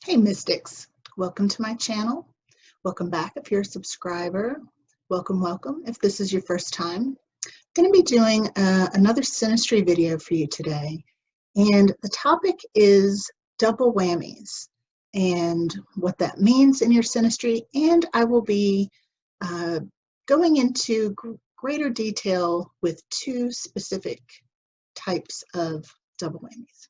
Hey Mystics, welcome to my channel. Welcome back if you're a subscriber. Welcome if this is your first time. I'm going to be doing another synastry video for you today, and the topic is double whammies and what that means in your synastry, and I will be going into greater detail with two specific types of double whammies.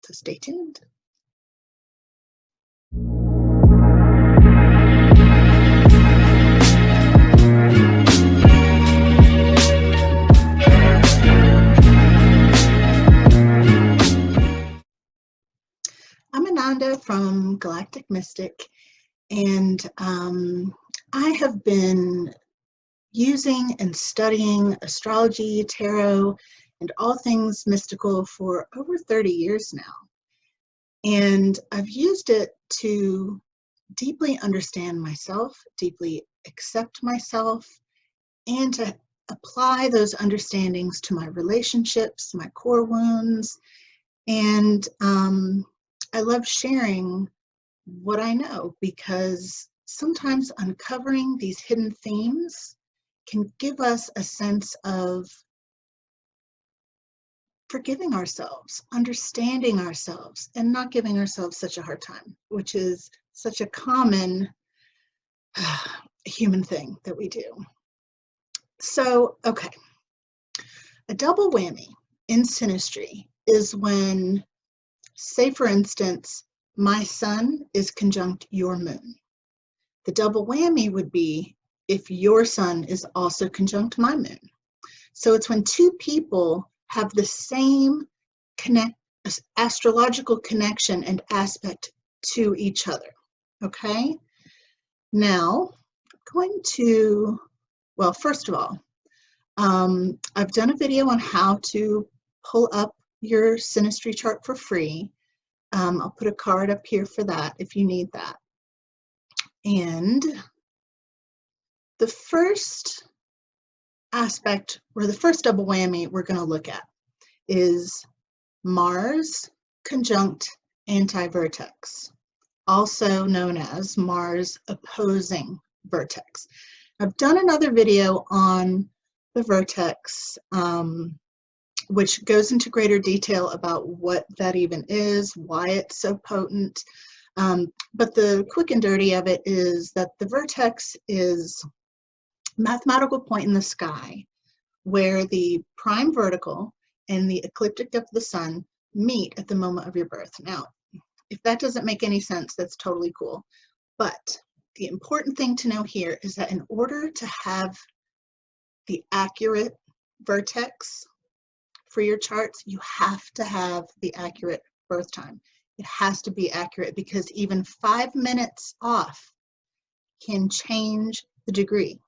So stay tuned. I'm Ananda from Galactic Mystic, and I have been using and studying astrology, tarot, and all things mystical for over 30 years now. And I've used it to deeply understand myself, deeply accept myself, and to apply those understandings to my relationships, my core wounds, and I love sharing what I know, because sometimes uncovering these hidden themes can give us a sense of forgiving ourselves, understanding ourselves, and not giving ourselves such a hard time, which is such a common human thing that we do. So, okay, a double whammy in synastry is when, say for instance, my sun is conjunct your moon. The double whammy would be if your sun is also conjunct my moon. So it's when two people have the same astrological connection and aspect to each other. Okay? Now, I'm going to, well, first of all, I've done a video on how to pull up your synastry chart for free. I'll put a card up here for that if you need that. And the first aspect, or the first double whammy we're going to look at, is Mars conjunct anti-vertex, also known as Mars opposing vertex. I've done another video on the vertex, which goes into greater detail about what that even is, why it's so potent. But the quick and dirty of it is that the vertex is a mathematical point in the sky where the prime vertical and the ecliptic of the sun meet at the moment of your birth. Now, if that doesn't make any sense, that's totally cool. But the important thing to know here is that in order to have the accurate vertex for your charts, you have to have the accurate birth time. It has to be accurate, because even 5 minutes off can change the degree.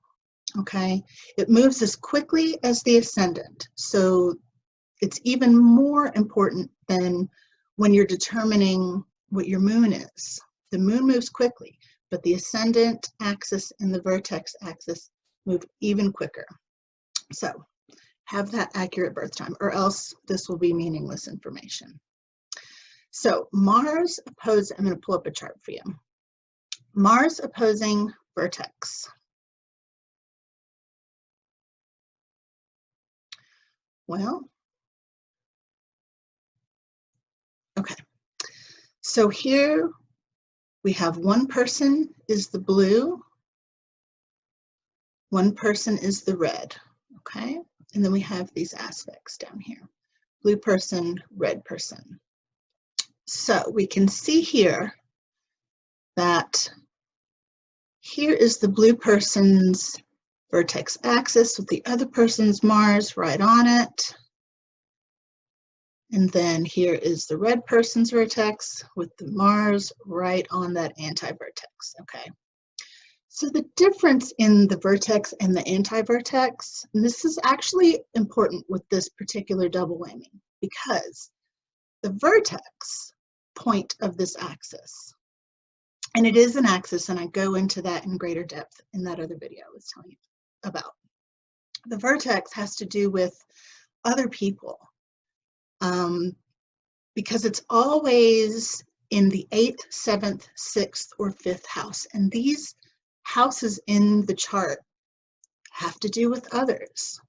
Okay, it moves as quickly as the ascendant, so it's even more important than when you're determining what your moon is. The moon moves quickly, but the ascendant axis and the vertex axis move even quicker. So have that accurate birth time, or else this will be meaningless information. So Mars opposed, I'm going to pull up a chart for you. Mars opposing vertex. Well, okay. So here we have one person is the blue, one person is the red, okay? And then we have these aspects down here, blue person, red person. So we can see here that here is the blue person's vertex axis with the other person's Mars right on it. And then here is the red person's vertex with the Mars right on that anti-vertex, okay? So the difference in the vertex and the anti-vertex, and this is actually important with this particular double whammy, because the vertex point of this axis, and it is an axis, and I go into that in greater depth in that other video I was telling you about. The vertex has to do with other people, because it's always in the 8th, 7th, 6th, or 5th house. And these houses in the chart have to do with others,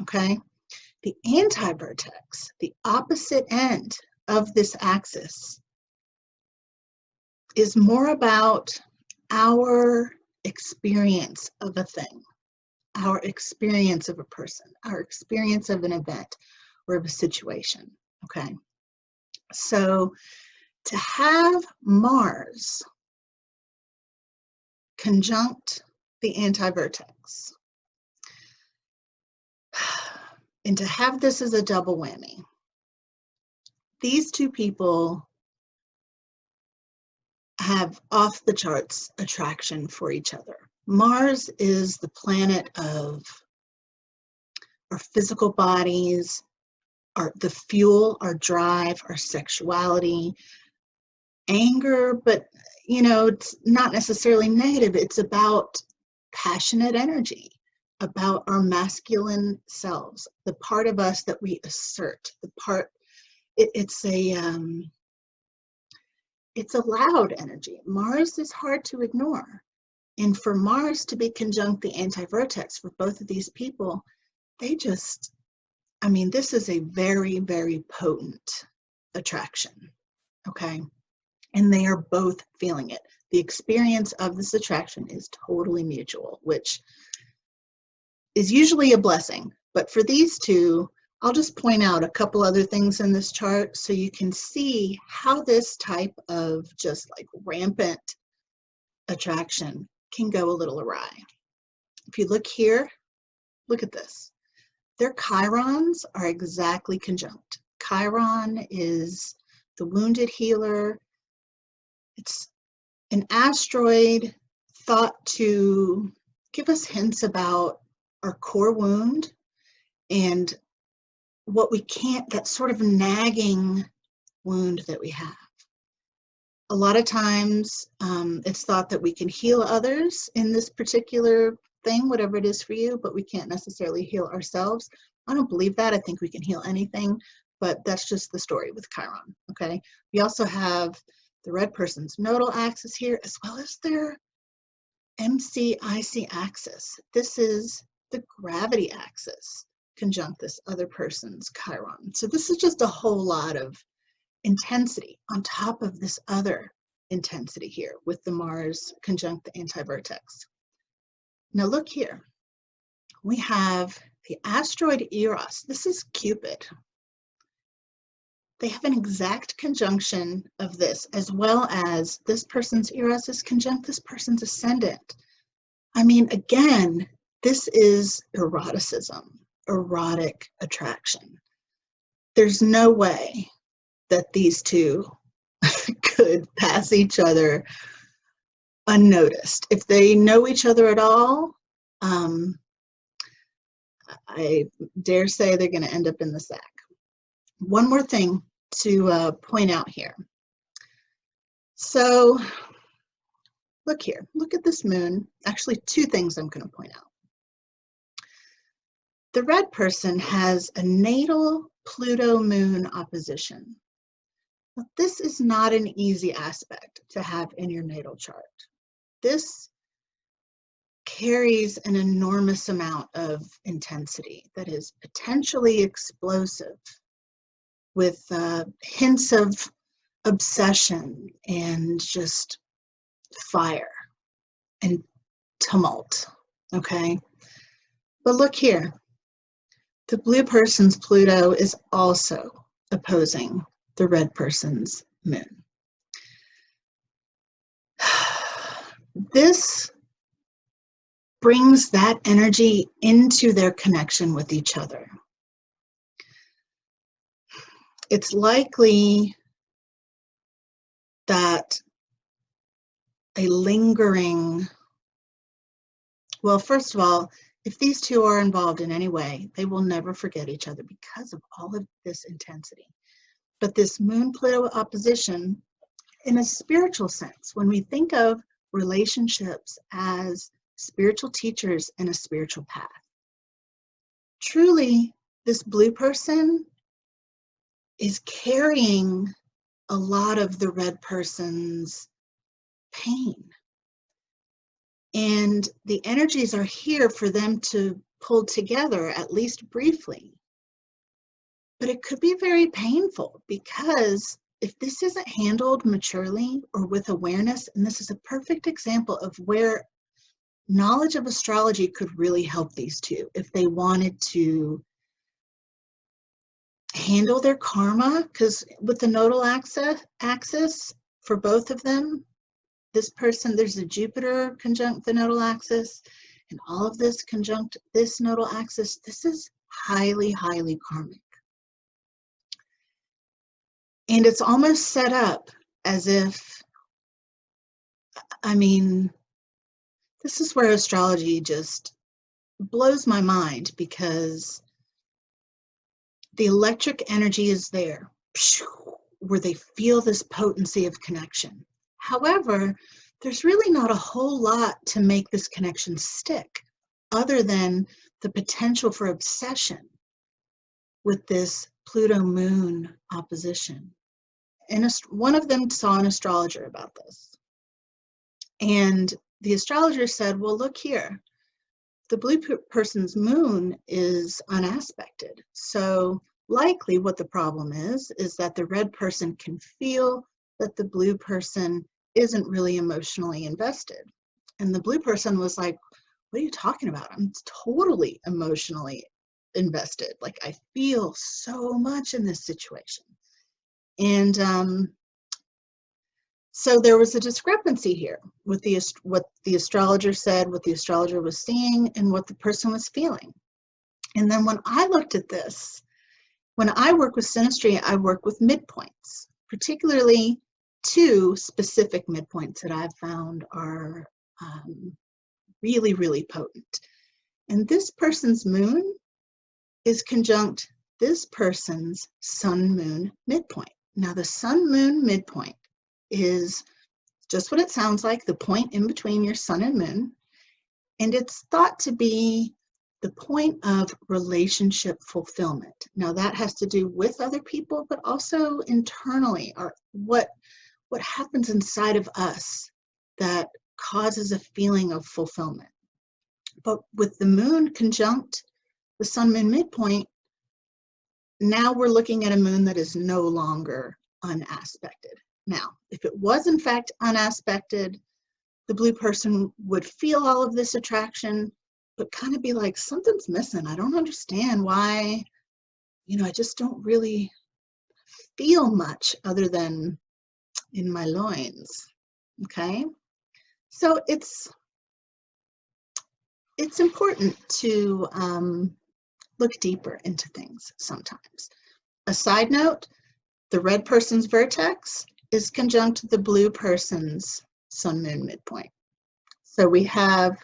okay? The anti-vertex, the opposite end of this axis, is more about our experience of a thing, our experience of a person, our experience of an event or of a situation, okay? So to have Mars conjunct the anti-vertex, and to have this as a double whammy, these two people have off the charts attraction for each other. Mars is the planet of our physical bodies, the fuel, our drive, our sexuality, anger, but you know, it's not necessarily negative. It's about passionate energy, about our masculine selves, the part of us that we assert, the part, it's a loud energy. Mars is hard to ignore. And for Mars to be conjunct the anti-vertex for both of these people, they just, I mean, this is a very, very potent attraction, okay? And they are both feeling it. The experience of this attraction is totally mutual, which is usually a blessing. But for these two, I'll just point out a couple other things in this chart so you can see how this type of just like rampant attraction can go a little awry. If you look here, look at this. Their chirons are exactly conjunct. Chiron is the wounded healer. It's an asteroid thought to give us hints about our core wound and what we can't, that sort of nagging wound that we have. A lot of times it's thought that we can heal others in this particular thing, whatever it is for you, but we can't necessarily heal ourselves. I don't believe that. I think we can heal anything, but that's just the story with Chiron, okay? We also have the red person's nodal axis here, as well as their MCIC axis. This is the gravity axis conjunct this other person's Chiron. So this is just a whole lot of intensity on top of this other intensity here with the Mars conjunct the anti-vertex. Now look here, we have the asteroid Eros. This is Cupid. They have an exact conjunction of this, as well as this person's Eros is conjunct this person's ascendant. I mean, again, this is eroticism, erotic attraction. There's no way that these two could pass each other unnoticed. If they know each other at all, I dare say they're going to end up in the sack. One more thing to point out here. So look here, look at this moon. Actually, two things I'm going to point out. The red person has a natal Pluto moon opposition. Now, this is not an easy aspect to have in your natal chart. This carries an enormous amount of intensity that is potentially explosive, with hints of obsession and just fire and tumult, okay? But look here, the blue person's Pluto is also opposing the red person's moon. This brings that energy into their connection with each other. It's likely that a lingering, well, first of all, if these two are involved in any way, they will never forget each other because of all of this intensity. But this Moon-Pluto opposition, in a spiritual sense, when we think of relationships as spiritual teachers and a spiritual path, truly, this blue person is carrying a lot of the red person's pain. And the energies are here for them to pull together, at least briefly. But it could be very painful, because if this isn't handled maturely or with awareness, and this is a perfect example of where knowledge of astrology could really help these two if they wanted to handle their karma, because with the nodal axis for both of them, this person, there's a Jupiter conjunct the nodal axis, and all of this conjunct this nodal axis. This is highly, highly karmic. And it's almost set up as if, I mean, this is where astrology just blows my mind, because the electric energy is there, where they feel this potency of connection. However, there's really not a whole lot to make this connection stick, other than the potential for obsession with this Pluto moon opposition. And one of them saw an astrologer about this. And the astrologer said, well, look here, the blue person's moon is unaspected. So likely what the problem is that the red person can feel that the blue person isn't really emotionally invested. And the blue person was like, what are you talking about? I'm totally emotionally invested. Like, I feel so much in this situation. And so there was a discrepancy here with what the astrologer said, what the astrologer was seeing, and what the person was feeling. And then when I looked at this, when I work with synastry, I work with midpoints, particularly two specific midpoints that I've found are really, really potent. And this person's moon is conjunct this person's sun-moon midpoint. Now, the sun-moon midpoint is just what it sounds like, the point in between your sun and moon. And it's thought to be the point of relationship fulfillment. Now, that has to do with other people, but also internally, or what happens inside of us that causes a feeling of fulfillment. But with the moon conjunct the sun-moon midpoint, now we're looking at a moon that is no longer unaspected. Now, if it was in fact unaspected, the blue person would feel all of this attraction, but kind of be like, something's missing. I don't understand why, I just don't really feel much other than in my loins. Okay? So it's important to look deeper into things sometimes. A side note, the red person's vertex is conjunct the blue person's sun-moon midpoint. So we have,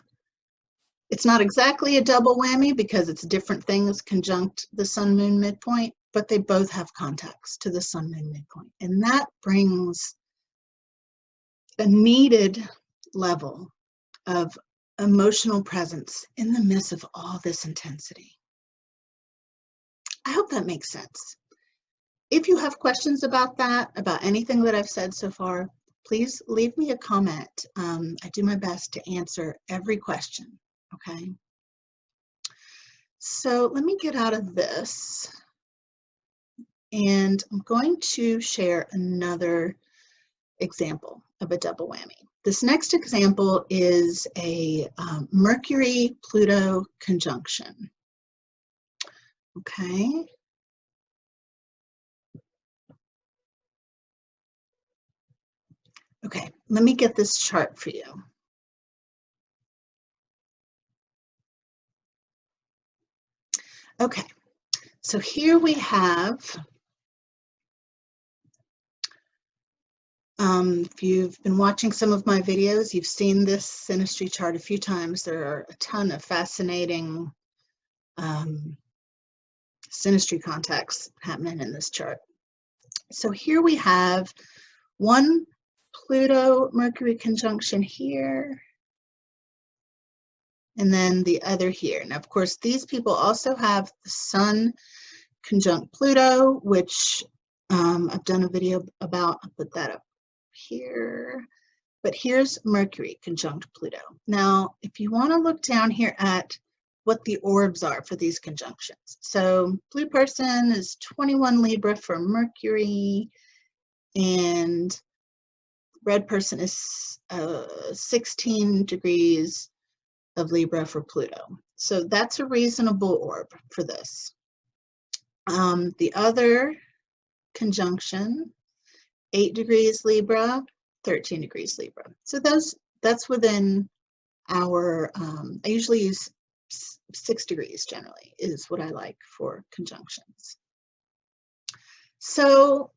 it's not exactly a double whammy because it's different things conjunct the sun-moon midpoint, but they both have contacts to the sun-moon midpoint. And that brings a needed level of emotional presence in the midst of all this intensity. I hope that makes sense. If you have questions about that, about anything that I've said so far, please leave me a comment. I do my best to answer every question, okay? So let me get out of this, and I'm going to share another example of a double whammy. This next example is a Mercury-Pluto conjunction, okay? Okay, let me get this chart for you. Okay, so here we have, if you've been watching some of my videos, you've seen this synastry chart a few times. There are a ton of fascinating synastry contacts happening in this chart. So here we have one Pluto-Mercury conjunction here, and then the other here. Now, of course, these people also have the Sun conjunct Pluto, which I've done a video about, I'll put that up here, but here's Mercury conjunct Pluto. Now, if you want to look down here at what the orbs are for these conjunctions. So blue person is 21 Libra for Mercury, and red person is 16 degrees of Libra for Pluto. So that's a reasonable orb for this. The other conjunction, 8 degrees Libra, 13 degrees Libra. So that's within our, I usually use 6 degrees generally is what I like for conjunctions. So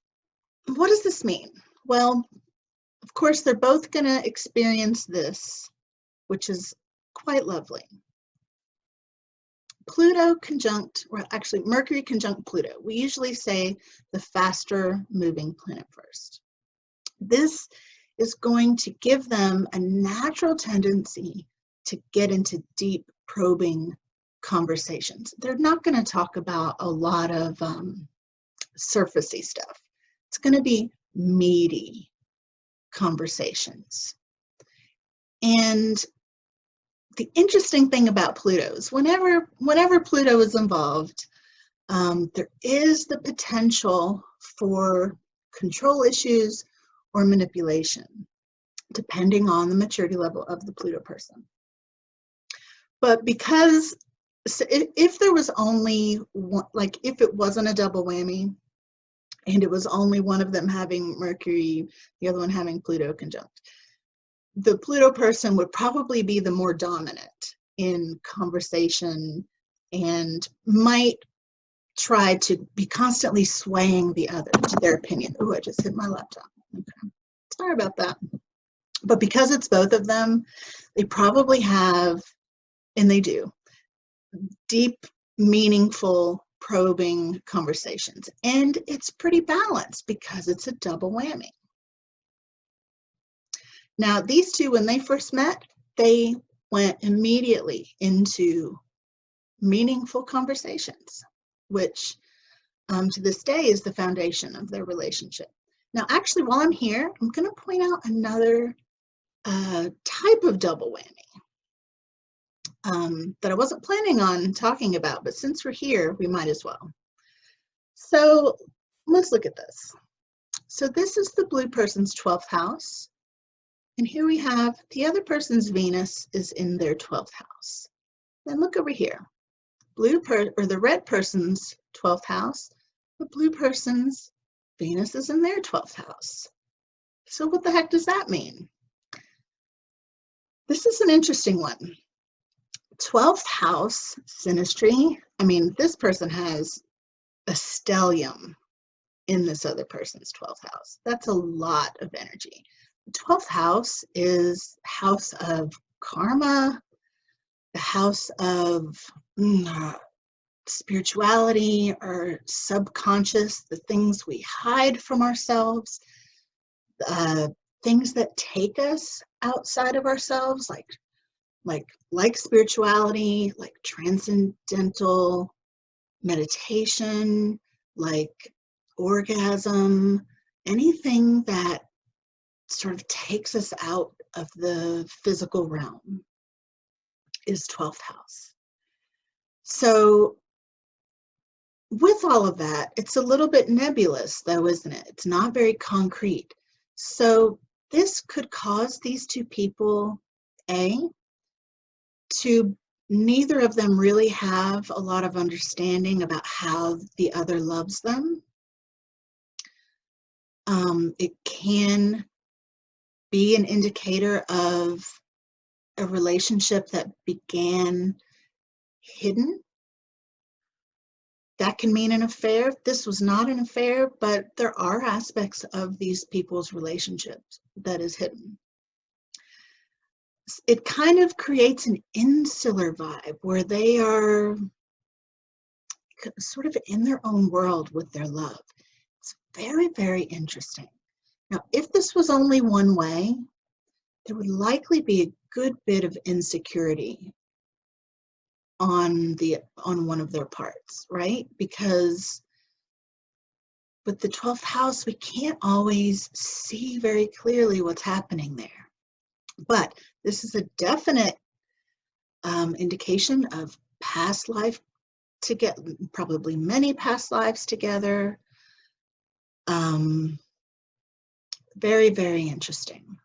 what does this mean? Well, of course, they're both going to experience this, which is quite lovely. Pluto conjunct, or actually Mercury conjunct Pluto. We usually say the faster moving planet first. This is going to give them a natural tendency to get into deep probing conversations. They're not going to talk about a lot of surfacey stuff. It's going to be meaty conversations. And the interesting thing about Pluto is whenever Pluto is involved, there is the potential for control issues or manipulation, depending on the maturity level of the Pluto person. But because if there was only one, like if it wasn't a double whammy, and it was only one of them having Mercury, the other one having Pluto conjunct, the Pluto person would probably be the more dominant in conversation and might try to be constantly swaying the other to their opinion. Oh, I just hit my laptop. Okay. Sorry about that. But because it's both of them, they probably have, and they do, deep, meaningful, probing conversations. And it's pretty balanced because it's a double whammy. Now, these two, when they first met, they went immediately into meaningful conversations, which to this day is the foundation of their relationship. Now, actually, while I'm here, I'm going to point out another type of double whammy that I wasn't planning on talking about, but since we're here, we might as well. So let's look at this. So this is the blue person's 12th house. And here we have the other person's Venus is in their 12th house. Then look over here. The red person's 12th house, the blue person's Venus is in their 12th house. So what the heck does that mean? This is an interesting one. 12th house synastry. I mean, this person has a stellium in this other person's 12th house. That's a lot of energy. The 12th house is house of karma, the house of spirituality or subconscious, the things we hide from ourselves, things that take us outside of ourselves, like spirituality, like transcendental meditation, like orgasm, anything that sort of takes us out of the physical realm is 12th house. So with all of that, it's a little bit nebulous though, isn't it? It's not very concrete. So this could cause these two people, to neither of them really have a lot of understanding about how the other loves them. It can be an indicator of a relationship that began hidden. That can mean an affair. This was not an affair, but there are aspects of these people's relationships that is hidden. It kind of creates an insular vibe where they are sort of in their own world with their love. It's very, very interesting. Now, if this was only one way, there would likely be a good bit of insecurity on one of their parts, right? Because with the 12th house, we can't always see very clearly what's happening there. But this is a definite indication of past life probably many past lives together. Very, very interesting.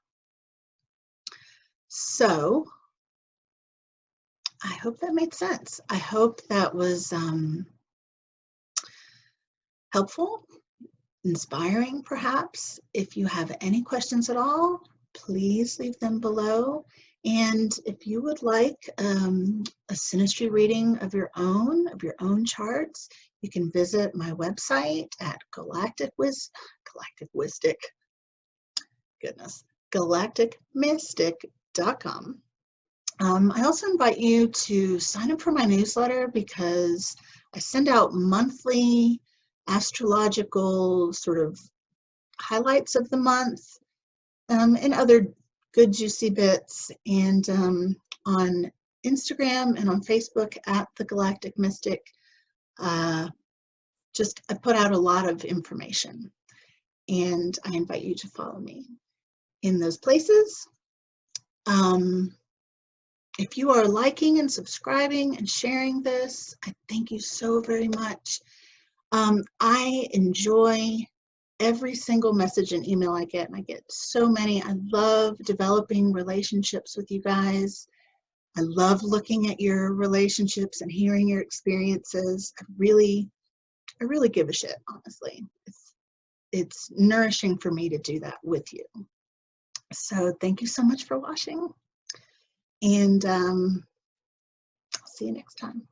So I hope that made sense. I hope that was helpful, inspiring perhaps. If you have any questions at all, please leave them below. And if you would like a synastry reading of your own charts, you can visit my website at galacticmystic.com. I also invite you to sign up for my newsletter because I send out monthly astrological sort of highlights of the month and other good juicy bits, and on Instagram and on Facebook at The Galactic Mystic. I put out a lot of information, and I invite you to follow me in those places. If you are liking and subscribing and sharing this, I thank you so very much. I enjoy every single message and email I get, and I get so many. I love developing relationships with you guys. I love looking at your relationships and hearing your experiences. I really give a shit, honestly. It's nourishing for me to do that with you. So thank you so much for watching, and see you next time.